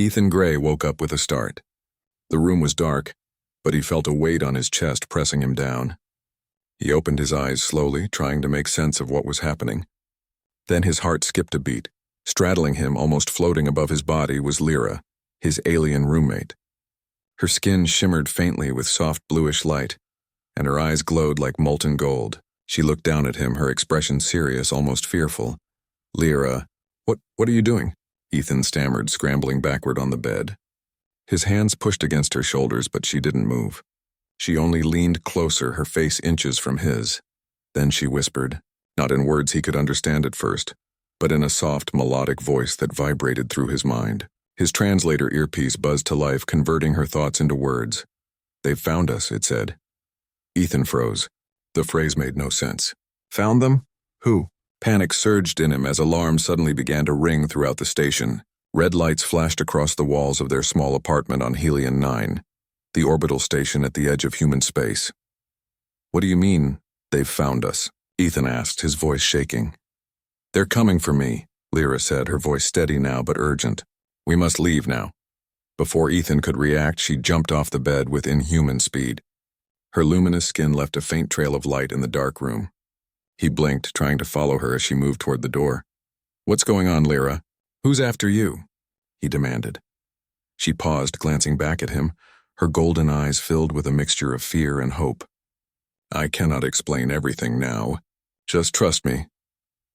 Ethan Gray woke up with a start. The room was dark, but he felt a weight on his chest pressing him down. He opened his eyes slowly, trying to make sense of what was happening. Then his heart skipped a beat. Straddling him, almost floating above his body, was Lyra, his alien roommate. Her skin shimmered faintly with soft bluish light, and her eyes glowed like molten gold. She looked down at him, her expression serious, almost fearful. "Lyra, what are you doing?" Ethan stammered, scrambling backward on the bed. His hands pushed against her shoulders, but she didn't move. She only leaned closer, her face inches from his. Then she whispered, not in words he could understand at first, but in a soft, melodic voice that vibrated through his mind. His translator earpiece buzzed to life, converting her thoughts into words. "They've found us," it said. Ethan froze. The phrase made no sense. Found them? Who? Panic surged in him as alarms suddenly began to ring throughout the station. Red lights flashed across the walls of their small apartment on Helion 9, the orbital station at the edge of human space. "What do you mean, they've found us?" Ethan asked, his voice shaking. "They're coming for me," Lyra said, her voice steady now but urgent. "We must leave now." Before Ethan could react, she jumped off the bed with inhuman speed. Her luminous skin left a faint trail of light in the dark room. He blinked, trying to follow her as she moved toward the door. "What's going on, Lyra? Who's after you?" he demanded. She paused, glancing back at him, her golden eyes filled with a mixture of fear and hope. "I cannot explain everything now. Just trust me."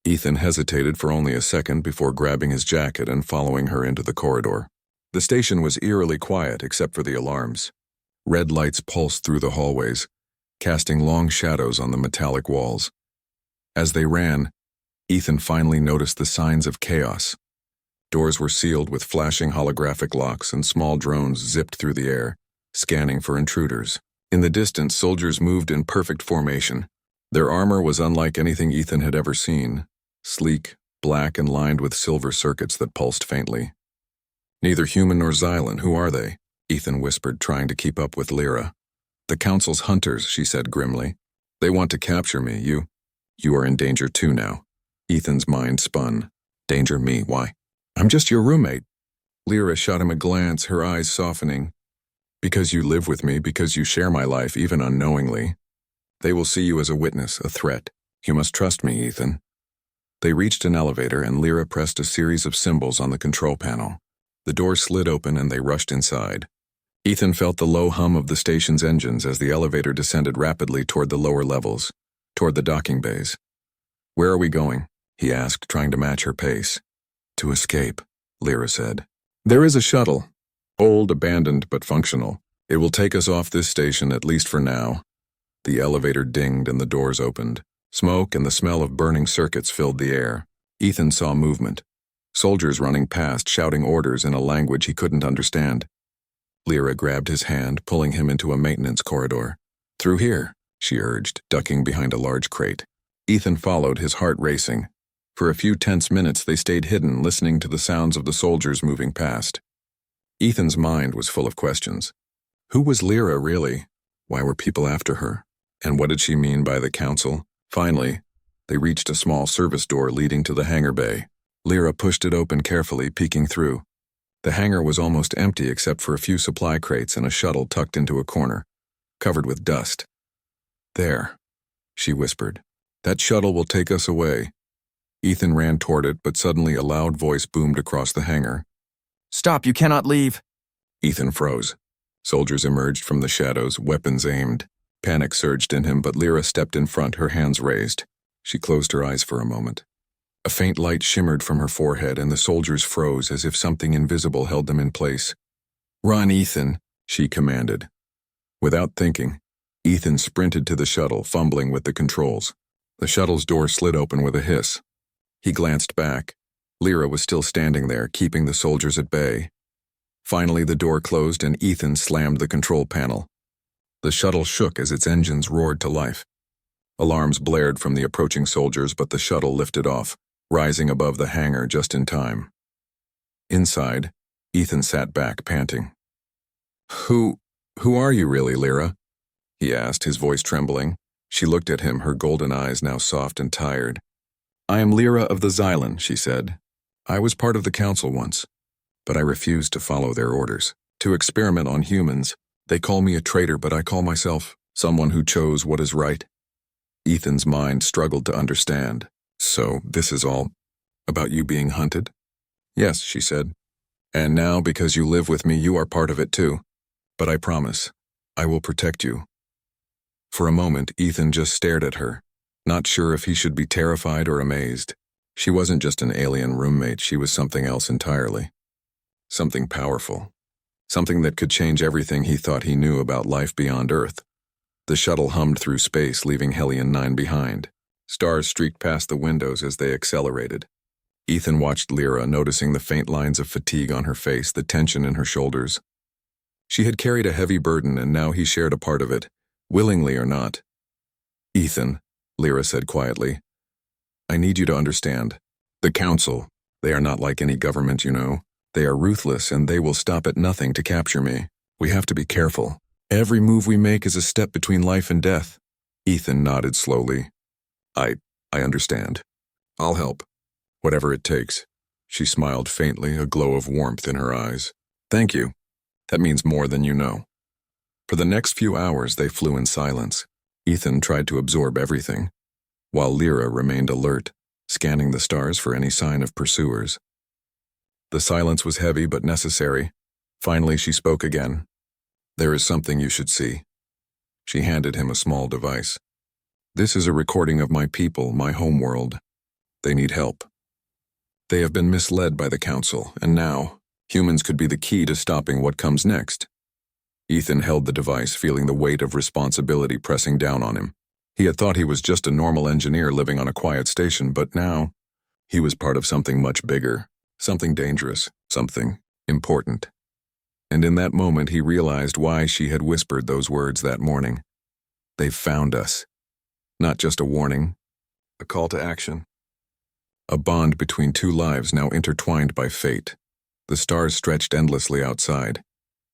Ethan hesitated for only a second before grabbing his jacket and following her into the corridor. The station was eerily quiet except for the alarms. Red lights pulsed through the hallways, casting long shadows on the metallic walls. As they ran, Ethan finally noticed the signs of chaos. Doors were sealed with flashing holographic locks, and small drones zipped through the air, scanning for intruders. In the distance, soldiers moved in perfect formation. Their armor was unlike anything Ethan had ever seen, sleek, black, and lined with silver circuits that pulsed faintly. "Neither human nor Xylan, who are they?" Ethan whispered, trying to keep up with Lyra. "The Council's hunters," she said grimly. "They want to capture me. You are in danger too now." Ethan's mind spun. "Danger me? Why? I'm just your roommate." Lyra shot him a glance, her eyes softening. "Because you live with me, because you share my life, even unknowingly. They will see you as a witness, a threat. You must trust me, Ethan." They reached an elevator, and Lyra pressed a series of symbols on the control panel. The door slid open, and they rushed inside. Ethan felt the low hum of the station's engines as the elevator descended rapidly toward the lower levels, toward the docking bays. "Where are we going?" he asked, trying to match her pace. "To escape," Lyra said. "There is a shuttle. Old, abandoned, but functional. It will take us off this station, at least for now." The elevator dinged and the doors opened. Smoke and the smell of burning circuits filled the air. Ethan saw movement. Soldiers running past, shouting orders in a language he couldn't understand. Lyra grabbed his hand, pulling him into a maintenance corridor. "Through here," she urged, ducking behind a large crate. Ethan followed, his heart racing. For a few tense minutes they stayed hidden, listening to the sounds of the soldiers moving past. Ethan's mind was full of questions. Who was Lyra, really? Why were people after her? And what did she mean by the Council? Finally, they reached a small service door leading to the hangar bay. Lyra pushed it open carefully, peeking through. The hangar was almost empty except for a few supply crates and a shuttle tucked into a corner, covered with dust. "There," she whispered. "That shuttle will take us away." Ethan ran toward it, but suddenly a loud voice boomed across the hangar. "Stop, you cannot leave." Ethan froze. Soldiers emerged from the shadows, weapons aimed. Panic surged in him, but Lyra stepped in front, her hands raised. She closed her eyes for a moment. A faint light shimmered from her forehead, and the soldiers froze as if something invisible held them in place. "Run, Ethan," she commanded. Without thinking, Ethan sprinted to the shuttle, fumbling with the controls. The shuttle's door slid open with a hiss. He glanced back. Lyra was still standing there, keeping the soldiers at bay. Finally, the door closed and Ethan slammed the control panel. The shuttle shook as its engines roared to life. Alarms blared from the approaching soldiers, but the shuttle lifted off, rising above the hangar just in time. Inside, Ethan sat back, panting. Who are you really, Lyra?" he asked, his voice trembling. She looked at him, her golden eyes now soft and tired. "I am Lyra of the Xylan," she said. "I was part of the Council once. but I refused to follow their orders. To experiment on humans, they call me a traitor, but I call myself someone who chose what is right. Ethan's mind struggled to understand. So, this is all about you being hunted? Yes, she said. And now, because you live with me, you are part of it too. But I promise, I will protect you. For a moment, Ethan just stared at her, not sure if he should be terrified or amazed. She wasn't just an alien roommate, she was something else entirely. Something powerful. Something that could change everything he thought he knew about life beyond Earth. The shuttle hummed through space, leaving Hellion 9 behind. Stars streaked past the windows as they accelerated. Ethan watched Lyra, noticing the faint lines of fatigue on her face, the tension in her shoulders. She had carried a heavy burden, and now he shared a part of it, willingly or not. Ethan, Lyra said quietly, I need you to understand. The Council, they are not like any government, you know. They are ruthless, and they will stop at nothing to capture me. We have to be careful. Every move we make is a step between life and death. Ethan nodded slowly. I understand. I'll help. Whatever it takes. She smiled faintly, a glow of warmth in her eyes. Thank you. That means more than you know. For the next few hours, they flew in silence. Ethan tried to absorb everything, while Lyra remained alert, scanning the stars for any sign of pursuers. The silence was heavy but necessary. Finally, she spoke again. There is something you should see. She handed him a small device. This is a recording of my people, my homeworld. They need help. They have been misled by the Council, and now, humans could be the key to stopping what comes next. Ethan held the device, feeling the weight of responsibility pressing down on him. He had thought he was just a normal engineer living on a quiet station, but now, he was part of something much bigger, something dangerous, something important. And in that moment, he realized why she had whispered those words that morning. They've found us. Not just a warning, a call to action. A bond between two lives now intertwined by fate. The stars stretched endlessly outside,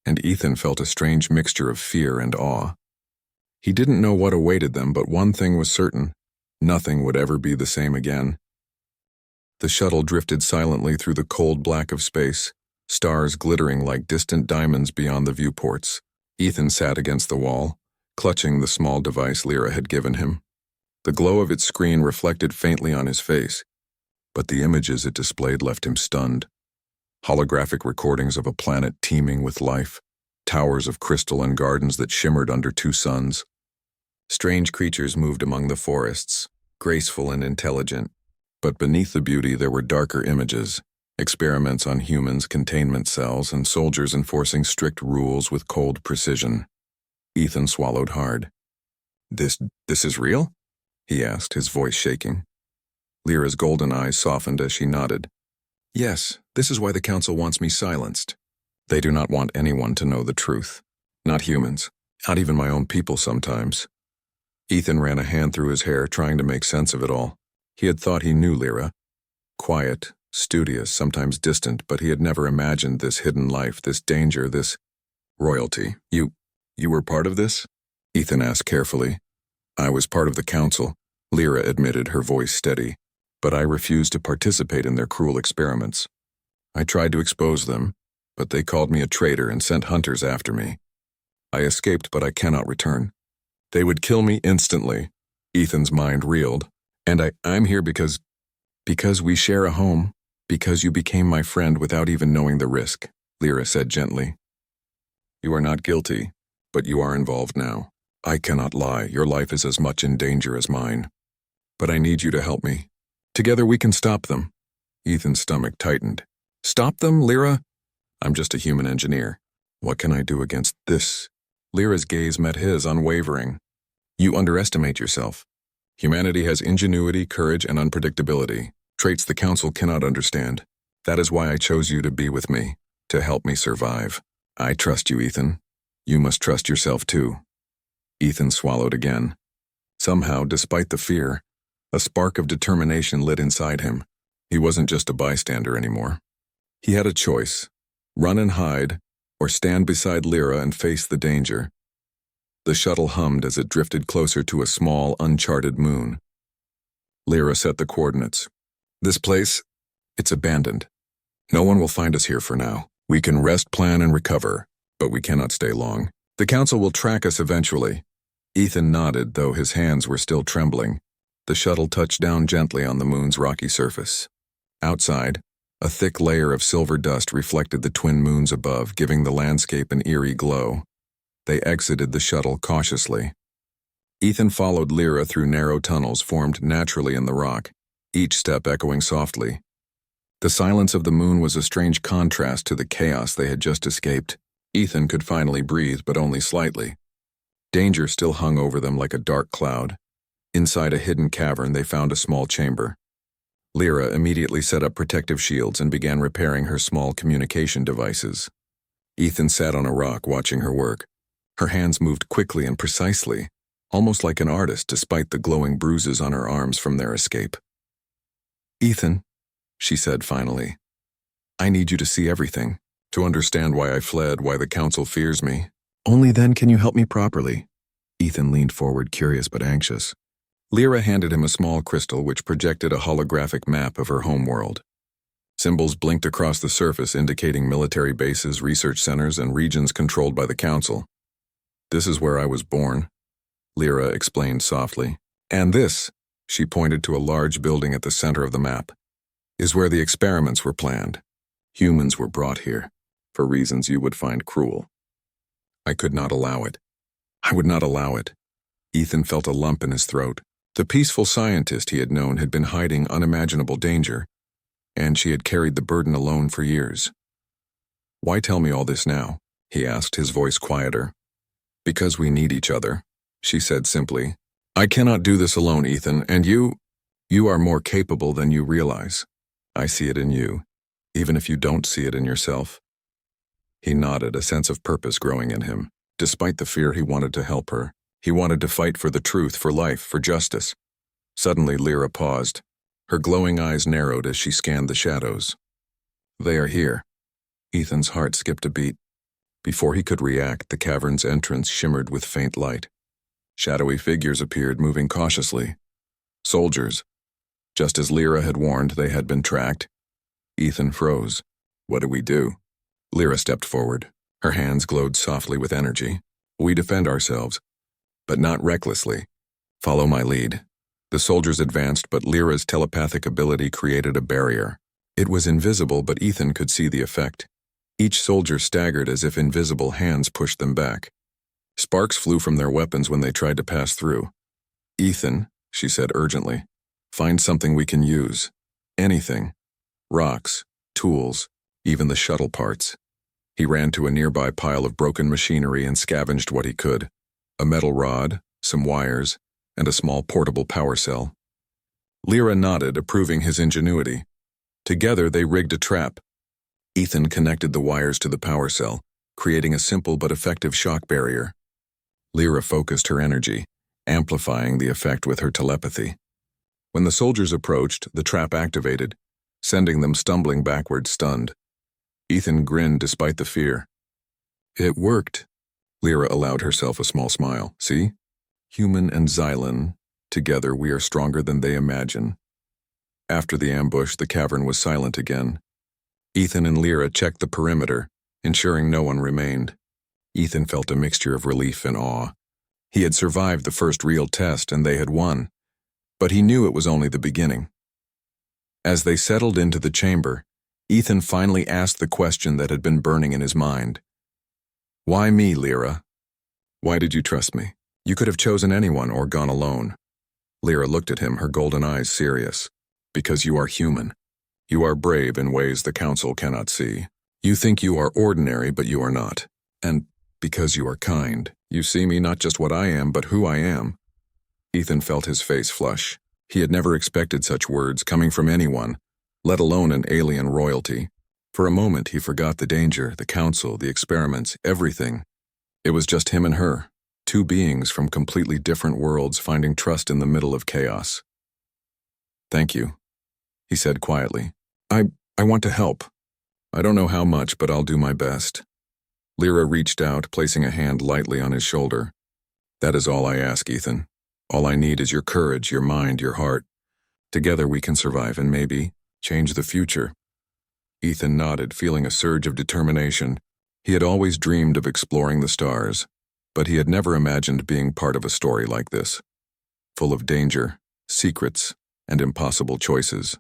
and Ethan felt a strange mixture of fear and awe. He didn't know what awaited them, but one thing was certain: nothing would ever be the same again. The shuttle drifted silently through the cold black of space, stars glittering like distant diamonds beyond the viewports. Ethan sat against the wall, clutching the small device Lyra had given him. The glow of its screen reflected faintly on his face, but the images it displayed left him stunned. Holographic recordings of a planet teeming with life, towers of crystal and gardens that shimmered under two suns. Strange creatures moved among the forests, graceful and intelligent, but beneath the beauty there were darker images, experiments on humans, containment cells, and soldiers enforcing strict rules with cold precision. Ethan swallowed hard. This is real? He asked, his voice shaking. Lyra's golden eyes softened as she nodded. Yes, this is why the Council wants me silenced. They do not want anyone to know the truth. Not humans, not even my own people sometimes. Ethan ran a hand through his hair, trying to make sense of it all. He had thought he knew Lyra. Quiet, studious, sometimes distant, but he had never imagined this hidden life, this danger, this royalty. You were part of this? Ethan asked carefully. I was part of the Council, Lyra admitted, her voice steady, but I refused to participate in their cruel experiments. I tried to expose them, but they called me a traitor and sent hunters after me. I escaped, but I cannot return. They would kill me instantly. Ethan's mind reeled. And I'm here because we share a home, because you became my friend without even knowing the risk, Lyra said gently. You are not guilty, but you are involved now. I cannot lie, your life is as much in danger as mine. But I need you to help me. Together we can stop them. Ethan's stomach tightened. Stop them, Lyra? I'm just a human engineer. What can I do against this? Lyra's gaze met his, unwavering. You underestimate yourself. Humanity has ingenuity, courage, and unpredictability, traits the Council cannot understand. That is why I chose you to be with me, to help me survive. I trust you, Ethan. You must trust yourself too. Ethan swallowed again. Somehow, despite the fear, a spark of determination lit inside him. He wasn't just a bystander anymore. He had a choice: run and hide, or stand beside Lyra and face the danger. The shuttle hummed as it drifted closer to a small, uncharted moon. Lyra set the coordinates. This place, it's abandoned. No one will find us here for now. We can rest, plan, and recover, but we cannot stay long. The council will track us eventually." Ethan nodded, though his hands were still trembling. The shuttle touched down gently on the moon's rocky surface. Outside, a thick layer of silver dust reflected the twin moons above, giving the landscape an eerie glow. They exited the shuttle cautiously. Ethan followed Lyra through narrow tunnels formed naturally in the rock, each step echoing softly. The silence of the moon was a strange contrast to the chaos they had just escaped. Ethan could finally breathe, but only slightly. Danger still hung over them like a dark cloud. Inside a hidden cavern, they found a small chamber. Lyra immediately set up protective shields and began repairing her small communication devices. Ethan sat on a rock watching her work. Her hands moved quickly and precisely, almost like an artist despite the glowing bruises on her arms from their escape. "Ethan," she said finally, "I need you to see everything, to understand why I fled, why the council fears me. Only then can you help me properly." Ethan leaned forward, curious but anxious. Lyra handed him a small crystal which projected a holographic map of her homeworld. Symbols blinked across the surface indicating military bases, research centers, and regions controlled by the council. "This is where I was born," Lyra explained softly. "And this," she pointed to a large building at the center of the map, "is where the experiments were planned. Humans were brought here, for reasons you would find cruel. I could not allow it. I would not allow it." Ethan felt a lump in his throat. The peaceful scientist he had known had been hiding unimaginable danger, and she had carried the burden alone for years. "Why tell me all this now?" he asked, his voice quieter. "Because we need each other," she said simply. "I cannot do this alone, Ethan, and you are more capable than you realize. I see it in you, even if you don't see it in yourself." He nodded, a sense of purpose growing in him. Despite the fear, he wanted to help her. He wanted to fight for the truth, for life, for justice. Suddenly, Lyra paused. Her glowing eyes narrowed as she scanned the shadows. "They are here." Ethan's heart skipped a beat. Before he could react, the cavern's entrance shimmered with faint light. Shadowy figures appeared, moving cautiously. Soldiers. Just as Lyra had warned, they had been tracked. Ethan froze. "What do we do?" Lyra stepped forward. Her hands glowed softly with energy. "We defend ourselves, but not recklessly. Follow my lead." The soldiers advanced, but Lyra's telepathic ability created a barrier. It was invisible, but Ethan could see the effect. Each soldier staggered as if invisible hands pushed them back. Sparks flew from their weapons when they tried to pass through. "Ethan," she said urgently, "find something we can use. Anything. Rocks, tools, even the shuttle parts." He ran to a nearby pile of broken machinery and scavenged what he could. A metal rod, some wires, and a small portable power cell. Lyra nodded, approving his ingenuity. Together they rigged a trap. Ethan connected the wires to the power cell, creating a simple but effective shock barrier. Lyra focused her energy, amplifying the effect with her telepathy. When the soldiers approached, the trap activated, sending them stumbling backward, stunned. Ethan grinned despite the fear. "It worked." Lyra allowed herself a small smile. "See? Human and Xylan, together we are stronger than they imagine." After the ambush, the cavern was silent again. Ethan and Lyra checked the perimeter, ensuring no one remained. Ethan felt a mixture of relief and awe. He had survived the first real test, and they had won. But he knew it was only the beginning. As they settled into the chamber, Ethan finally asked the question that had been burning in his mind. "Why me, Lyra? Why did you trust me? You could have chosen anyone or gone alone." Lyra looked at him, her golden eyes serious. "Because you are human. You are brave in ways the council cannot see. You think you are ordinary, but you are not. And because you are kind, you see me not just what I am, but who I am." Ethan felt his face flush. He had never expected such words coming from anyone, let alone an alien royalty. For a moment, he forgot the danger, the council, the experiments, everything. It was just him and her, two beings from completely different worlds finding trust in the middle of chaos. "Thank you," he said quietly. I want to help. I don't know how much, but I'll do my best." Lyra reached out, placing a hand lightly on his shoulder. "That is all I ask, Ethan. All I need is your courage, your mind, your heart. Together we can survive and maybe change the future." Ethan nodded, feeling a surge of determination. He had always dreamed of exploring the stars, but he had never imagined being part of a story like this, full of danger, secrets, and impossible choices.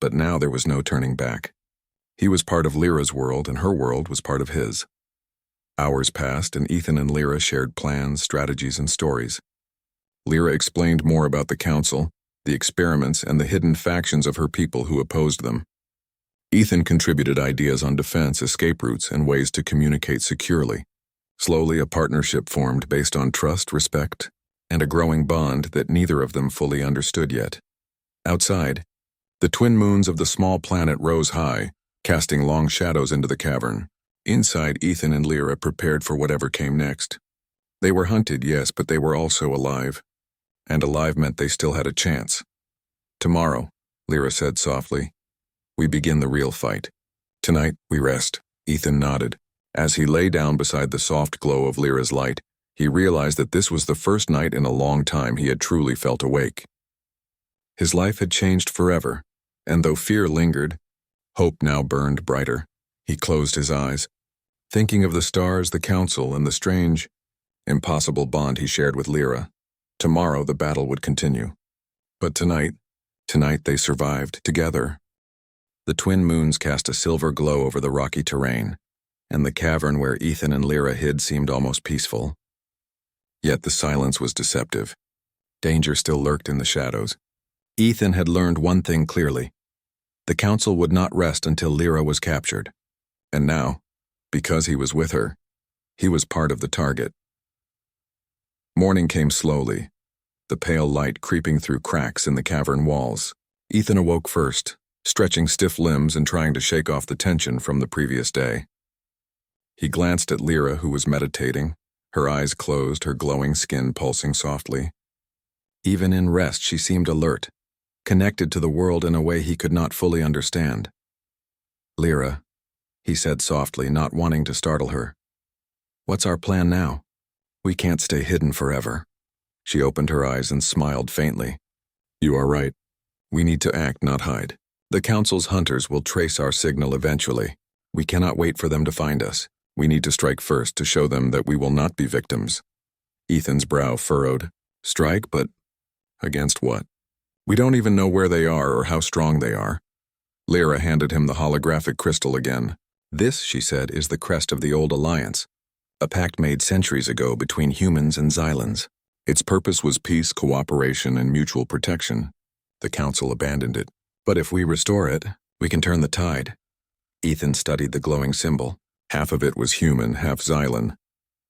But now there was no turning back. He was part of Lyra's world, and her world was part of his. Hours passed, and Ethan and Lyra shared plans, strategies, and stories. Lyra explained more about the council, the experiments, and the hidden factions of her people who opposed them. Ethan contributed ideas on defense, escape routes, and ways to communicate securely. Slowly, a partnership formed based on trust, respect, and a growing bond that neither of them fully understood yet. Outside, the twin moons of the small planet rose high, casting long shadows into the cavern. Inside, Ethan and Lyra prepared for whatever came next. They were hunted, yes, but they were also alive. And alive meant they still had a chance. Tomorrow, Lyra said softly, we begin the real fight. Tonight, we rest. Ethan nodded. As he lay down beside the soft glow of Lyra's light, he realized that this was the first night in a long time he had truly felt awake. His life had changed forever, and though fear lingered, hope now burned brighter. He closed his eyes, thinking of the stars, the council, and the strange, impossible bond he shared with Lyra. Tomorrow the battle would continue. But tonight they survived together. The twin moons cast a silver glow over the rocky terrain, and the cavern where Ethan and Lyra hid seemed almost peaceful. Yet the silence was deceptive. Danger still lurked in the shadows. Ethan had learned one thing clearly. The council would not rest until Lyra was captured. And now, because he was with her, he was part of the target. Morning came slowly, the pale light creeping through cracks in the cavern walls. Ethan awoke first, stretching stiff limbs and trying to shake off the tension from the previous day. He glanced at Lyra, who was meditating, her eyes closed, her glowing skin pulsing softly. Even in rest, she seemed alert, connected to the world in a way he could not fully understand. Lyra, he said softly, not wanting to startle her. What's our plan now? We can't stay hidden forever. She opened her eyes and smiled faintly. You are right. We need to act, not hide. The council's hunters will trace our signal eventually. We cannot wait for them to find us. We need to strike first to show them that we will not be victims. Ethan's brow furrowed. Strike, but against what? We don't even know where they are or how strong they are. Lyra handed him the holographic crystal again. This, she said, is the crest of the old alliance, a pact made centuries ago between humans and Xylans. Its purpose was peace, cooperation, and mutual protection. The council abandoned it. But if we restore it, we can turn the tide. Ethan studied the glowing symbol. Half of it was human, half Xylan.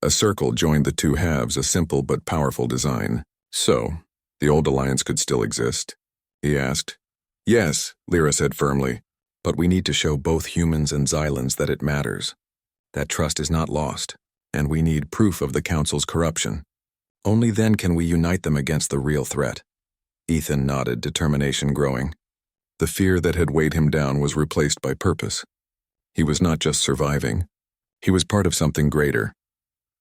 A circle joined the two halves, a simple but powerful design. So, the old alliance could still exist? He asked. Yes, Lyra said firmly, but we need to show both humans and Xylans that it matters. That trust is not lost, and we need proof of the council's corruption. Only then can we unite them against the real threat. Ethan nodded, determination growing. The fear that had weighed him down was replaced by purpose. He was not just surviving. He was part of something greater.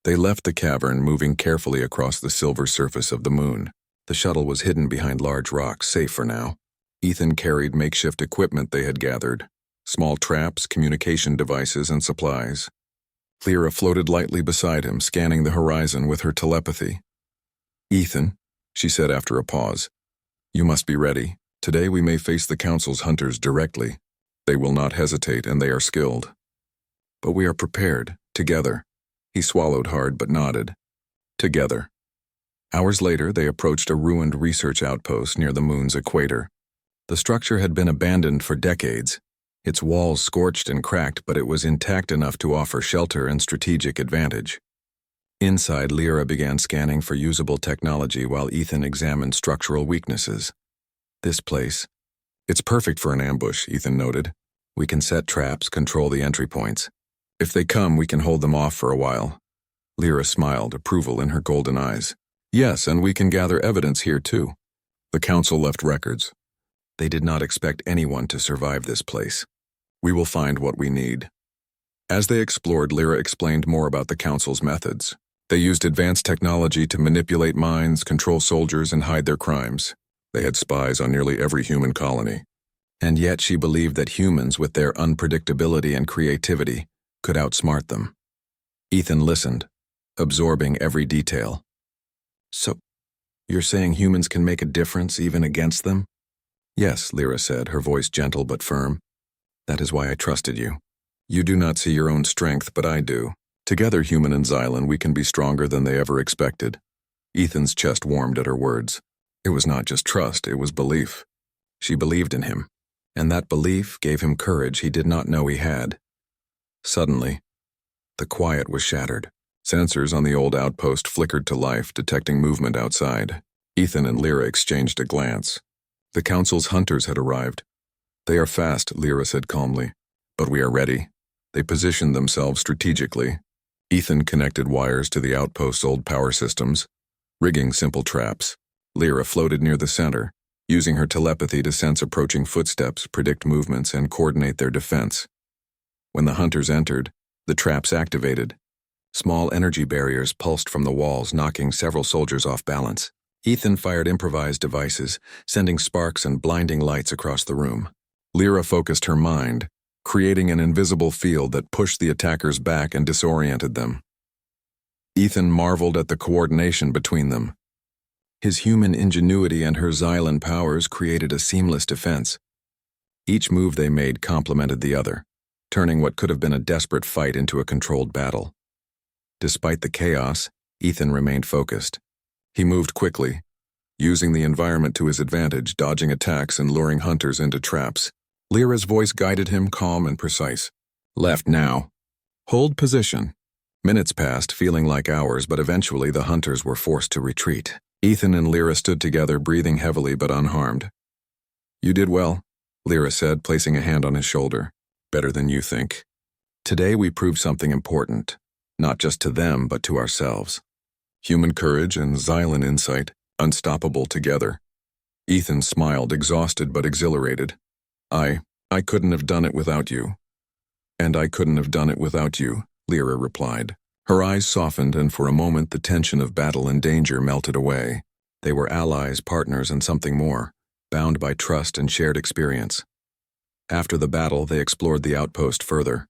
They left the cavern, moving carefully across the silver surface of the moon. The shuttle was hidden behind large rocks, safe for now. Ethan carried makeshift equipment they had gathered, small traps, communication devices, and supplies. Lyra floated lightly beside him, scanning the horizon with her telepathy. Ethan, she said after a pause, you must be ready. Today we may face the council's hunters directly. They will not hesitate, and they are skilled. But we are prepared, together. He swallowed hard but nodded. Together. Hours later, they approached a ruined research outpost near the moon's equator. The structure had been abandoned for decades, its walls scorched and cracked, but it was intact enough to offer shelter and strategic advantage. Inside, Lyra began scanning for usable technology while Ethan examined structural weaknesses. This place, it's perfect for an ambush, Ethan noted. We can set traps, control the entry points. If they come, we can hold them off for a while. Lyra smiled, approval in her golden eyes. Yes, and we can gather evidence here too. The council left records. They did not expect anyone to survive this place. We will find what we need. As they explored, Lyra explained more about the council's methods. They used advanced technology to manipulate minds, control soldiers, and hide their crimes. They had spies on nearly every human colony. And yet she believed that humans, with their unpredictability and creativity, could outsmart them. Ethan listened, absorbing every detail. So, you're saying humans can make a difference even against them? Yes, Lyra said, her voice gentle but firm. That is why I trusted you. You do not see your own strength, but I do. Together, human and Xylan, we can be stronger than they ever expected. Ethan's chest warmed at her words. It was not just trust, it was belief. She believed in him, and that belief gave him courage he did not know he had. Suddenly, the quiet was shattered. Sensors on the old outpost flickered to life, detecting movement outside. Ethan and Lyra exchanged a glance. The council's hunters had arrived. They are fast, Lyra said calmly, but we are ready. They positioned themselves strategically. Ethan connected wires to the outpost's old power systems, rigging simple traps. Lyra floated near the center, using her telepathy to sense approaching footsteps, predict movements, and coordinate their defense. When the hunters entered, the traps activated. Small energy barriers pulsed from the walls, knocking several soldiers off balance. Ethan fired improvised devices, sending sparks and blinding lights across the room. Lyra focused her mind, creating an invisible field that pushed the attackers back and disoriented them. Ethan marveled at the coordination between them. His human ingenuity and her Xylan powers created a seamless defense. Each move they made complemented the other, turning what could have been a desperate fight into a controlled battle. Despite the chaos, Ethan remained focused. He moved quickly, using the environment to his advantage, dodging attacks and luring hunters into traps. Lyra's voice guided him, calm and precise. Left now. Hold position. Minutes passed, feeling like hours, but eventually the hunters were forced to retreat. Ethan and Lyra stood together, breathing heavily but unharmed. You did well, Lyra said, placing a hand on his shoulder. Better than you think. Today we proved something important, not just to them but to ourselves. Human courage and Xylan insight, unstoppable together. Ethan smiled, exhausted but exhilarated. I couldn't have done it without you. And I couldn't have done it without you, Lyra replied. Her eyes softened, and for a moment the tension of battle and danger melted away. They were allies, partners, and something more, bound by trust and shared experience. After the battle, they explored the outpost further.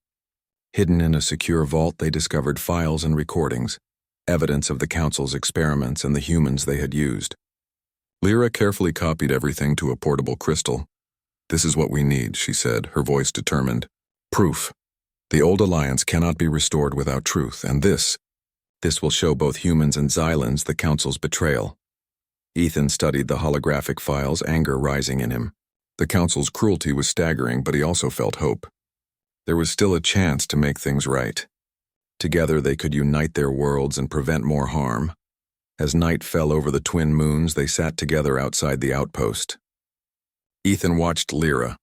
Hidden in a secure vault, they discovered files and recordings, evidence of the Council's experiments and the humans they had used. Lyra carefully copied everything to a portable crystal. This is what we need, she said, her voice determined. Proof. The old alliance cannot be restored without truth, and this will show both humans and Xylans the Council's betrayal. Ethan studied the holographic files, anger rising in him. The Council's cruelty was staggering, but he also felt hope. There was still a chance to make things right. Together they could unite their worlds and prevent more harm. As night fell over the twin moons, they sat together outside the outpost. Ethan watched Lyra,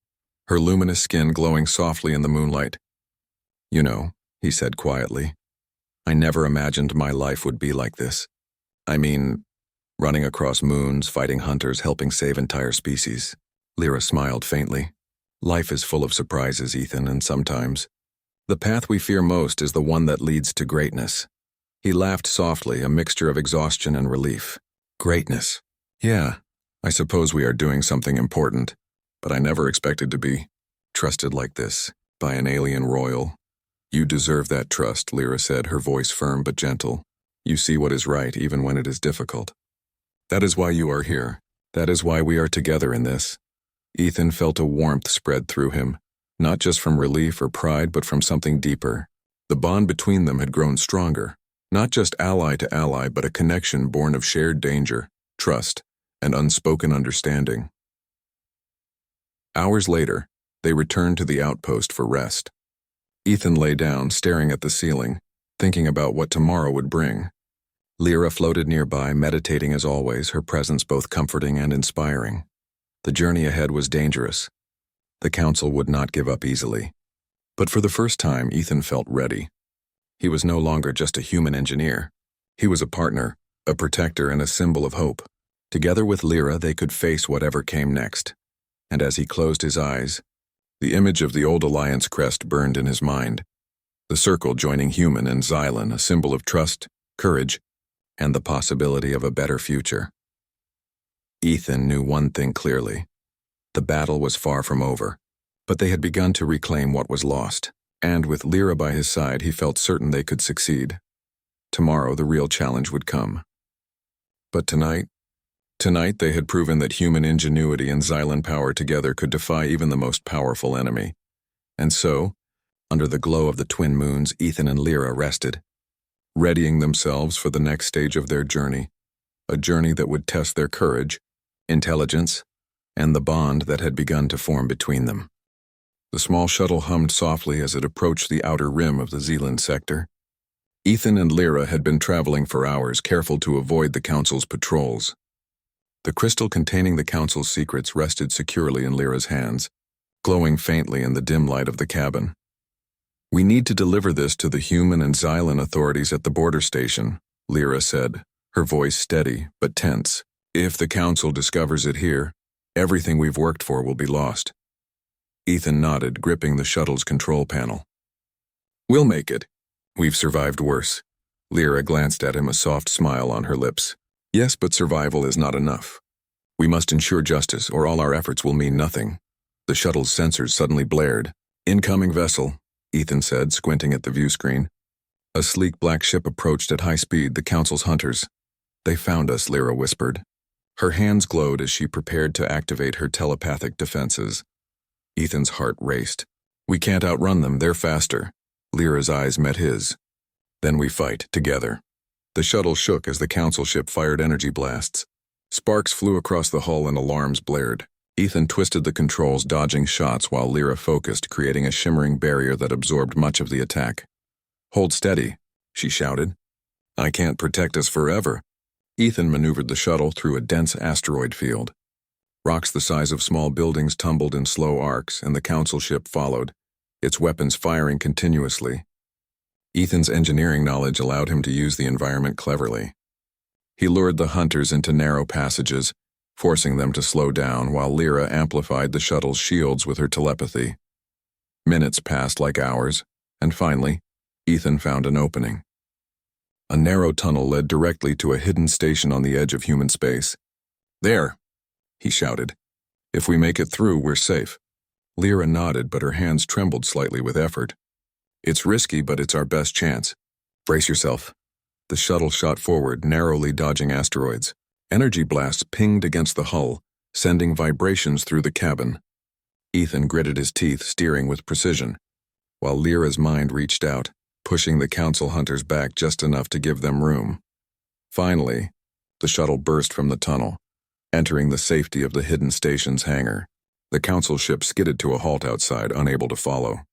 her luminous skin glowing softly in the moonlight. You know, he said quietly, I never imagined my life would be like this. I mean, running across moons, fighting hunters, helping save entire species. Lyra smiled faintly. Life is full of surprises, Ethan, and sometimes the path we fear most is the one that leads to greatness. He laughed softly, a mixture of exhaustion and relief. Greatness. Yeah, I suppose we are doing something important, but I never expected to be trusted like this by an alien royal. You deserve that trust, Lyra said, her voice firm but gentle. You see what is right even when it is difficult. That is why you are here. That is why we are together in this. Ethan felt a warmth spread through him, not just from relief or pride, but from something deeper. The bond between them had grown stronger, not just ally to ally, but a connection born of shared danger, trust, and unspoken understanding. Hours later, they returned to the outpost for rest. Ethan lay down, staring at the ceiling, thinking about what tomorrow would bring. Lyra floated nearby, meditating as always, her presence both comforting and inspiring. The journey ahead was dangerous. The Council would not give up easily. But for the first time, Ethan felt ready. He was no longer just a human engineer. He was a partner, a protector, and a symbol of hope. Together with Lyra, they could face whatever came next. And as he closed his eyes, the image of the old Alliance crest burned in his mind. The circle joining human and Xylan, a symbol of trust, courage, and the possibility of a better future. Ethan knew one thing clearly. The battle was far from over, but they had begun to reclaim what was lost, and with Lyra by his side, he felt certain they could succeed. Tomorrow, the real challenge would come. But tonight they had proven that human ingenuity and Xylan power together could defy even the most powerful enemy. And so, under the glow of the twin moons, Ethan and Lyra rested, readying themselves for the next stage of their journey, a journey that would test their courage, intelligence, and the bond that had begun to form between them. The small shuttle hummed softly as it approached the outer rim of the Zealand sector. Ethan and Lyra had been traveling for hours, careful to avoid the Council's patrols. The crystal containing the Council's secrets rested securely in Lyra's hands, glowing faintly in the dim light of the cabin. "We need to deliver this to the human and Xylan authorities at the border station," Lyra said, her voice steady but tense. "If the Council discovers it here, everything we've worked for will be lost." Ethan nodded, gripping the shuttle's control panel. "We'll make it. We've survived worse." Lyra glanced at him, a soft smile on her lips. "Yes, but survival is not enough. We must ensure justice, or all our efforts will mean nothing." The shuttle's sensors suddenly blared. "Incoming vessel," Ethan said, squinting at the view screen. A sleek black ship approached at high speed, the Council's hunters. "They found us," Lyra whispered. Her hands glowed as she prepared to activate her telepathic defenses. Ethan's heart raced. "We can't outrun them, they're faster." Lyra's eyes met his. "Then we fight, together." The shuttle shook as the Council ship fired energy blasts. Sparks flew across the hull and alarms blared. Ethan twisted the controls, dodging shots while Lyra focused, creating a shimmering barrier that absorbed much of the attack. "Hold steady," she shouted. "I can't protect us forever." Ethan maneuvered the shuttle through a dense asteroid field. Rocks the size of small buildings tumbled in slow arcs, and the Council ship followed, its weapons firing continuously. Ethan's engineering knowledge allowed him to use the environment cleverly. He lured the hunters into narrow passages, forcing them to slow down while Lyra amplified the shuttle's shields with her telepathy. Minutes passed like hours, and finally, Ethan found an opening. A narrow tunnel led directly to a hidden station on the edge of human space. "There," he shouted. "If we make it through, we're safe." Lyra nodded, but her hands trembled slightly with effort. "It's risky, but it's our best chance. Brace yourself." The shuttle shot forward, narrowly dodging asteroids. Energy blasts pinged against the hull, sending vibrations through the cabin. Ethan gritted his teeth, steering with precision, while Lyra's mind reached out, pushing the Council hunters back just enough to give them room. Finally, the shuttle burst from the tunnel, entering the safety of the hidden station's hangar. The Council ship skidded to a halt outside, unable to follow.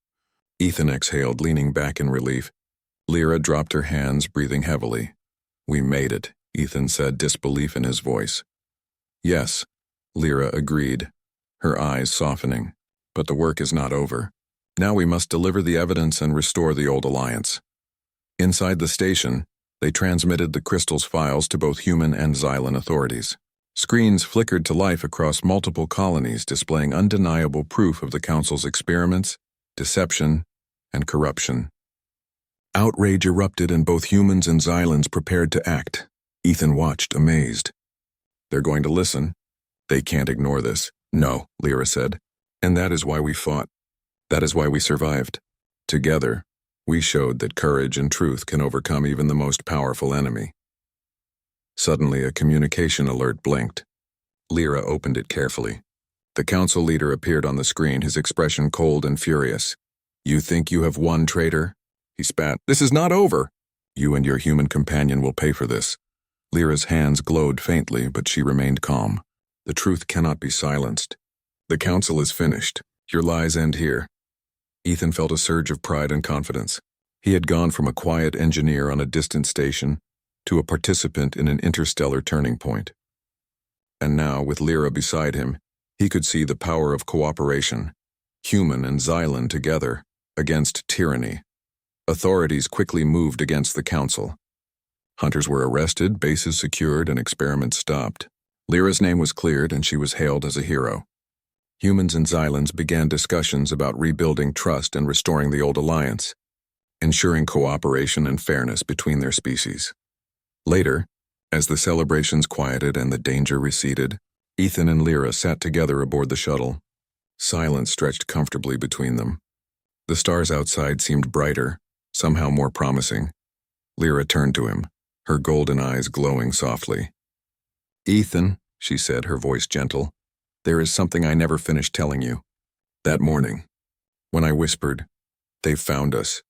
Ethan exhaled, leaning back in relief. Lyra dropped her hands, breathing heavily. "We made it," Ethan said, disbelief in his voice. "Yes," Lyra agreed, her eyes softening. "But the work is not over. Now we must deliver the evidence and restore the old alliance." Inside the station, they transmitted the crystal's files to both human and Xylan authorities. Screens flickered to life across multiple colonies, displaying undeniable proof of the Council's experiments, deception, and corruption. Outrage erupted, and both humans and Xylans prepared to act. Ethan watched, amazed. "They're going to listen. They can't ignore this." "No," Lyra said. "And that is why we fought. That is why we survived. Together, we showed that courage and truth can overcome even the most powerful enemy." Suddenly, a communication alert blinked. Lyra opened it carefully. The Council leader appeared on the screen, his expression cold and furious. "You think you have won, traitor?" He spat. "This is not over. You and your human companion will pay for this." Lyra's hands glowed faintly, but she remained calm. "The truth cannot be silenced. The Council is finished. Your lies end here." Ethan felt a surge of pride and confidence. He had gone from a quiet engineer on a distant station to a participant in an interstellar turning point. And now, with Lyra beside him, he could see the power of cooperation, human and Xylan together, against tyranny. Authorities quickly moved against the Council. Hunters were arrested, bases secured, and experiments stopped. Lyra's name was cleared, and she was hailed as a hero. Humans and Xylans began discussions about rebuilding trust and restoring the old alliance, ensuring cooperation and fairness between their species. Later, as the celebrations quieted and the danger receded, Ethan and Lyra sat together aboard the shuttle. Silence stretched comfortably between them. The stars outside seemed brighter, somehow more promising. Lyra turned to him, her golden eyes glowing softly. "Ethan," she said, her voice gentle, "there is something I never finished telling you. That morning, when I whispered, 'They've found us,'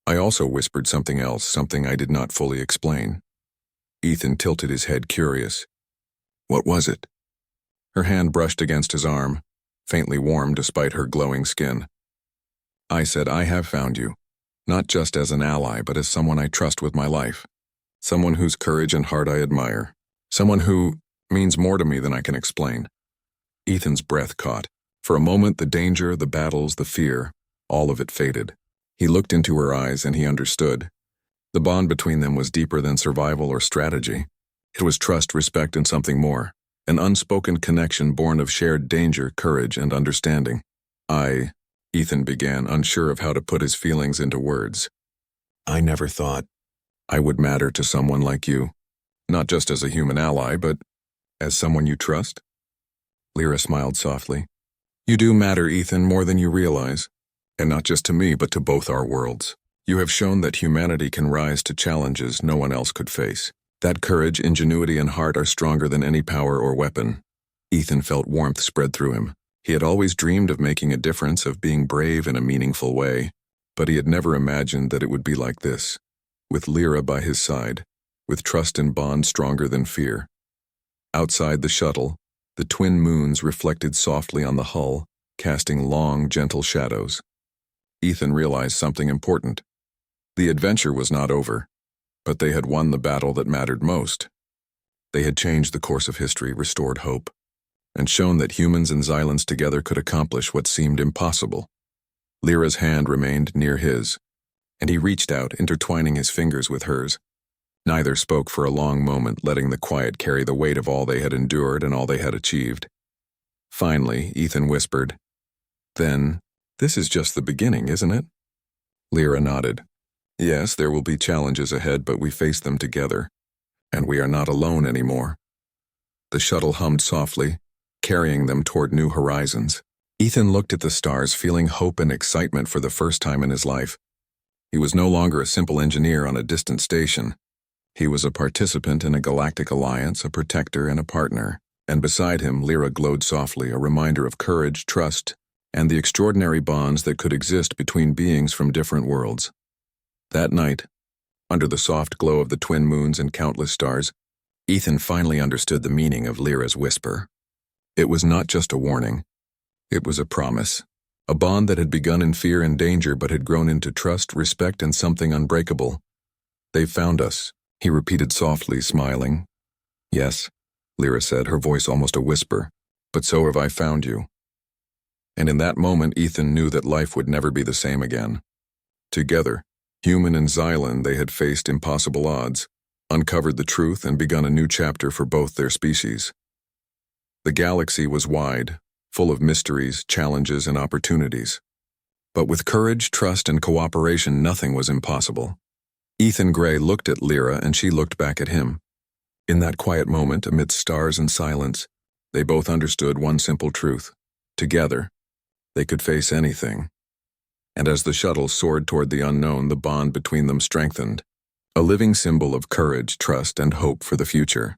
I also whispered something else, something I did not fully explain." Ethan tilted his head, curious. "What was it?" Her hand brushed against his arm, faintly warm despite her glowing skin. "I said I have found you, not just as an ally, but as someone I trust with my life. Someone whose courage and heart I admire. Someone who means more to me than I can explain." Ethan's breath caught. For a moment, the danger, the battles, the fear, all of it faded. He looked into her eyes and he understood. The bond between them was deeper than survival or strategy. It was trust, respect, and something more. An unspoken connection born of shared danger, courage, and understanding. Ethan began, unsure of how to put his feelings into words. "I never thought I would matter to someone like you. Not just as a human ally, but as someone you trust?" Lyra smiled softly. "You do matter, Ethan, more than you realize. And not just to me, but to both our worlds. You have shown that humanity can rise to challenges no one else could face. That courage, ingenuity, and heart are stronger than any power or weapon." Ethan felt warmth spread through him. He had always dreamed of making a difference, of being brave in a meaningful way, but he had never imagined that it would be like this. With Lyra by his side, with trust and bond stronger than fear. Outside the shuttle, the twin moons reflected softly on the hull, casting long, gentle shadows. Ethan realized something important. The adventure was not over, but they had won the battle that mattered most. They had changed the course of history, restored hope, and shown that humans and Xylans together could accomplish what seemed impossible. Lyra's hand remained near his, and he reached out, intertwining his fingers with hers. Neither spoke for a long moment, letting the quiet carry the weight of all they had endured and all they had achieved. Finally, Ethan whispered, "Then, this is just the beginning, isn't it?" Lyra nodded. "Yes, there will be challenges ahead, but we face them together, and we are not alone anymore." The shuttle hummed softly, carrying them toward new horizons. Ethan looked at the stars, feeling hope and excitement for the first time in his life. He was no longer a simple engineer on a distant station. He was a participant in a galactic alliance, a protector, and a partner. And beside him, Lyra glowed softly, a reminder of courage, trust, and the extraordinary bonds that could exist between beings from different worlds. That night, under the soft glow of the twin moons and countless stars, Ethan finally understood the meaning of Lyra's whisper. It was not just a warning. It was a promise. A bond that had begun in fear and danger but had grown into trust, respect, and something unbreakable. "They've found us," he repeated softly, smiling. "Yes," Lyra said, her voice almost a whisper, "but so have I found you." And in that moment, Ethan knew that life would never be the same again. Together, human and Xylan, they had faced impossible odds, uncovered the truth, and begun a new chapter for both their species. The galaxy was wide, full of mysteries, challenges, and opportunities. But with courage, trust, and cooperation, nothing was impossible. Ethan Gray looked at Lyra, and she looked back at him. In that quiet moment, amidst stars and silence, they both understood one simple truth. Together, they could face anything. And as the shuttle soared toward the unknown, the bond between them strengthened, a living symbol of courage, trust, and hope for the future.